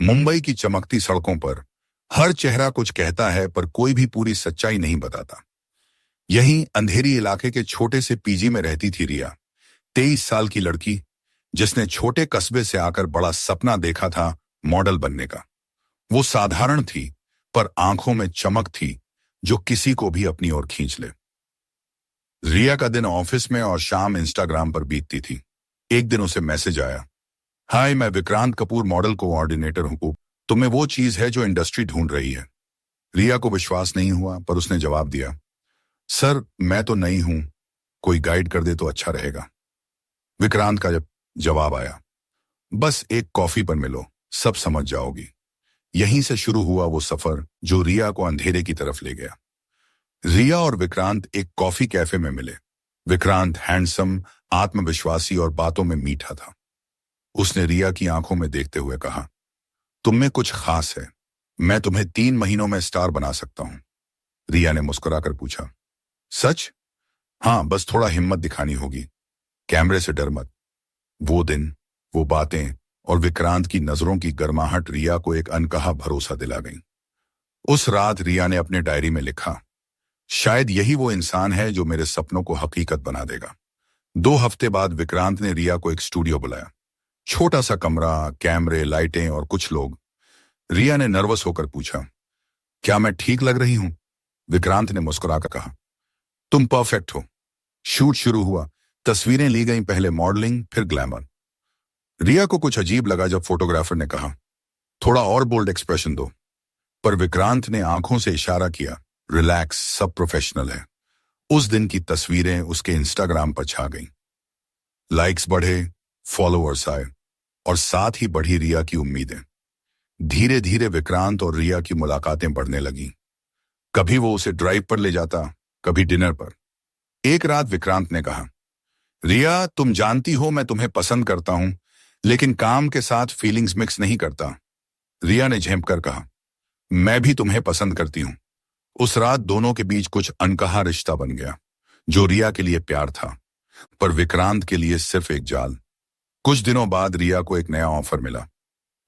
मुंबई की चमकती सड़कों पर हर चेहरा कुछ कहता है पर कोई भी पूरी सच्चाई नहीं बताता। यहीं अंधेरी इलाके के छोटे से पीजी में रहती थी रिया, 23 साल की लड़की जिसने छोटे कस्बे से आकर बड़ा सपना देखा था, मॉडल बनने का। वो साधारण थी पर आंखों में चमक थी जो किसी को भी अपनी ओर खींच ले। रिया का दिन ऑफिस में और शाम इंस्टाग्राम पर बीतती थी। एक दिन उसे मैसेज आया, हाय मैं विक्रांत कपूर मॉडल कोऑर्डिनेटर हूं, तुम्हें वो चीज है जो इंडस्ट्री ढूंढ रही है। रिया को विश्वास नहीं हुआ पर उसने जवाब दिया, सर मैं तो नई हूं, कोई गाइड कर दे तो अच्छा रहेगा। विक्रांत का जवाब आया, बस एक कॉफी पर मिलो, सब समझ जाओगी। यहीं से शुरू हुआ वो सफर जो रिया को अंधेरे की तरफ ले गया। रिया और विक्रांत एक कॉफी कैफे में मिले। विक्रांत हैंडसम, आत्मविश्वासी और बातों में मीठा था। उसने रिया की आंखों में देखते हुए कहा, तुम में कुछ खास है, मैं तुम्हें 3 महीनों में स्टार बना सकता हूं। रिया ने मुस्कुराकर पूछा, सच? हाँ, बस थोड़ा हिम्मत दिखानी होगी, कैमरे से डर मत। वो दिन, वो बातें और विक्रांत की नजरों की गर्माहट रिया को एक अनकहा भरोसा दिला गई। उस रात रिया ने अपने डायरी में लिखा, शायद यही वो इंसान है जो मेरे सपनों को हकीकत बना देगा। 2 हफ्ते बाद विक्रांत ने रिया को एक स्टूडियो बुलाया। छोटा सा कमरा, कैमरे, लाइटें और कुछ लोग। रिया ने नर्वस होकर पूछा, क्या मैं ठीक लग रही हूं? विक्रांत ने मुस्कुराकर कहा, तुम परफेक्ट हो। शूट शुरू हुआ, तस्वीरें ली गईं, पहले मॉडलिंग फिर ग्लैमर। रिया को कुछ अजीब लगा जब फोटोग्राफर ने कहा, थोड़ा और बोल्ड एक्सप्रेशन दो, पर विक्रांत ने आंखों से इशारा किया, रिलैक्स, सब प्रोफेशनल है। उस दिन की तस्वीरें उसके इंस्टाग्राम पर छा गईं। लाइक्स बढ़े, फॉलोअर्स आए और साथ ही बढ़ी रिया की उम्मीदें। धीरे धीरे विक्रांत और रिया की मुलाकातें बढ़ने लगीं। कभी वो उसे ड्राइव पर ले जाता, कभी डिनर पर। एक रात विक्रांत ने कहा, रिया तुम जानती हो मैं तुम्हें पसंद करता हूं, लेकिन काम के साथ फीलिंग्स मिक्स नहीं करता। रिया ने झेंप कर कहा, मैं भी तुम्हें पसंद करती हूं। उस रात दोनों के बीच कुछ अनकहा रिश्ता बन गया, जो रिया के लिए प्यार था पर विक्रांत के लिए सिर्फ एक जाल। कुछ दिनों बाद रिया को एक नया ऑफर मिला,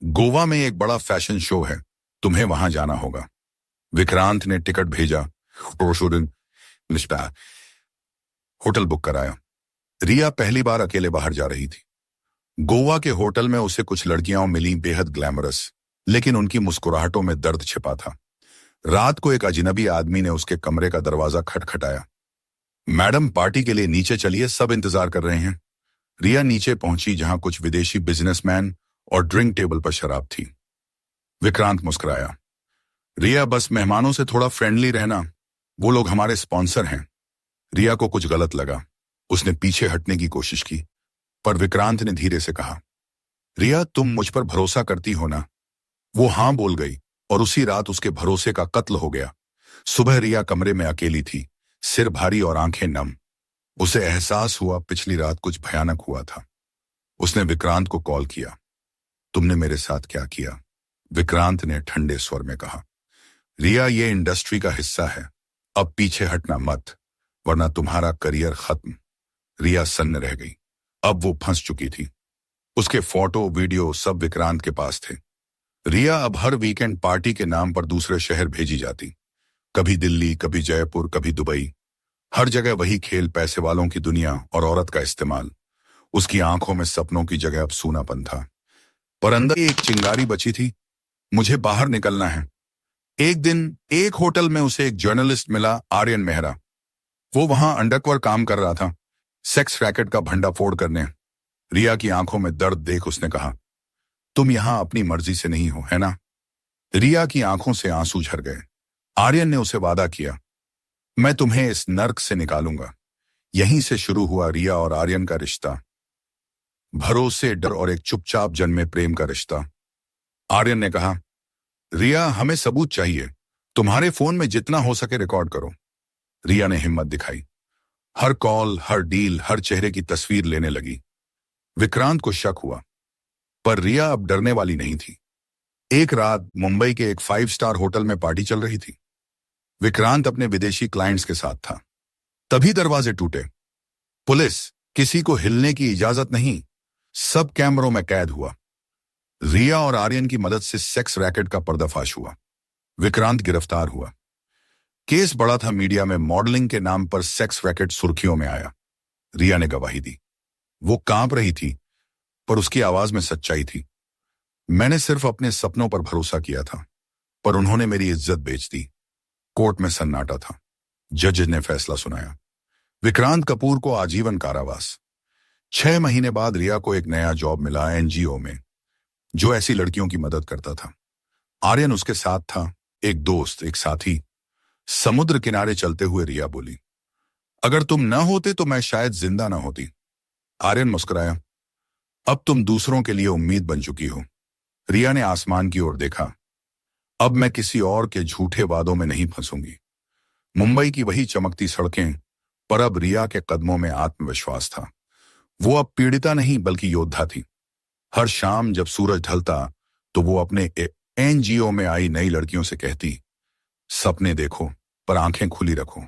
गोवा में एक बड़ा फैशन शो है, तुम्हें वहां जाना होगा। विक्रांत ने टिकट भेजा, होटल बुक कराया। रिया पहली बार अकेले बाहर जा रही थी। गोवा के होटल में उसे कुछ लड़कियां मिली, बेहद ग्लैमरस, लेकिन उनकी मुस्कुराहटों में दर्द छिपा था। रात को एक अजनबी आदमी ने उसके कमरे का दरवाजा खटखटाया, मैडम पार्टी के लिए नीचे चलिए, सब इंतजार कर रहे हैं। रिया नीचे पहुंची जहां कुछ विदेशी बिजनेसमैन और ड्रिंक टेबल पर शराब थी। विक्रांत मुस्कुराया, रिया बस मेहमानों से थोड़ा फ्रेंडली रहना, वो लोग हमारे स्पॉन्सर हैं। रिया को कुछ गलत लगा, उसने पीछे हटने की कोशिश की, पर विक्रांत ने धीरे से कहा, रिया तुम मुझ पर भरोसा करती हो ना? वो हां बोल गई और उसी रात उसके भरोसे का कत्ल हो गया। सुबह रिया कमरे में अकेली थी, सिर भारी और आंखें नम। उसे एहसास हुआ पिछली रात कुछ भयानक हुआ था। उसने विक्रांत को कॉल किया, तुमने मेरे साथ क्या किया? विक्रांत ने ठंडे स्वर में कहा, रिया ये इंडस्ट्री का हिस्सा है, अब पीछे हटना मत, वरना तुम्हारा करियर खत्म। रिया सन्न रह गई। अब वो फंस चुकी थी। उसके फोटो, वीडियो सब विक्रांत के पास थे। रिया अब हर वीकेंड पार्टी के नाम पर दूसरे शहर भेजी जाती, कभी दिल्ली, कभी जयपुर, कभी दुबई। हर जगह वही खेल, पैसे वालों की दुनिया और औरत का इस्तेमाल। उसकी आंखों में सपनों की जगह अब सूनापन था, पर अंदर एक चिंगारी बची थी, मुझे बाहर निकलना है। एक दिन एक होटल में उसे एक जर्नलिस्ट मिला, आर्यन मेहरा। वो वहां अंडरकवर काम कर रहा था, सेक्स रैकेट का भंडाफोड़ करने। रिया की आंखों में दर्द देख उसने कहा, तुम यहां अपनी मर्जी से नहीं हो, है ना? रिया की आंखों से आंसू झर गए। आर्यन ने उसे वादा किया, मैं तुम्हें इस नर्क से निकालूंगा। यहीं से शुरू हुआ रिया और आर्यन का रिश्ता। भरोसे, डर और एक चुपचाप जन्मे प्रेम का रिश्ता। आर्यन ने कहा, रिया हमें सबूत चाहिए, तुम्हारे फोन में जितना हो सके रिकॉर्ड करो। रिया ने हिम्मत दिखाई। हर कॉल, हर डील, हर चेहरे की तस्वीर लेने लगी। विक्रांत को शक हुआ, पर रिया अब डरने वाली नहीं थी। एक रात मुंबई के एक 5 स्टार होटल में पार्टी चल रही थी। विक्रांत अपने विदेशी क्लाइंट्स के साथ था। तभी दरवाजे टूटे। पुलिस, किसी को हिलने की इजाजत नहीं, सब कैमरों में कैद हुआ। रिया और आर्यन की मदद से सेक्स रैकेट का पर्दाफाश हुआ। विक्रांत गिरफ्तार हुआ। केस बड़ा था, मीडिया में मॉडलिंग के नाम पर सेक्स रैकेट सुर्खियों में आया। रिया ने गवाही दी। वो कांप रही थी, पर उसकी आवाज में सच्चाई थी। मैंने सिर्फ अपने सपनों पर भरोसा किया था, पर उन्होंने मेरी इज्जत बेच दी। कोर्ट में सन्नाटा था। जज ने फैसला सुनाया। विक्रांत कपूर को आजीवन कारावास। 6 महीने बाद रिया को एक नया जॉब मिला एनजीओ में, जो ऐसी लड़कियों की मदद करता था। आर्यन उसके साथ था, एक दोस्त, एक साथी। समुद्र किनारे चलते हुए रिया बोली, अगर तुम न होते तो मैं शायद जिंदा ना होती। आर्यन मुस्कुराया, अब तुम दूसरों के लिए उम्मीद बन चुकी हो। रिया ने आसमान की ओर देखा, अब मैं किसी और के झूठे वादों में नहीं फंसूंगी। मुंबई की वही चमकती सड़कें, पर अब रिया के कदमों में आत्मविश्वास था। वो अब पीड़िता नहीं बल्कि योद्धा थी। हर शाम जब सूरज ढलता तो वो अपने एनजीओ में आई नई लड़कियों से कहती, सपने देखो पर आंखें खुली रखो।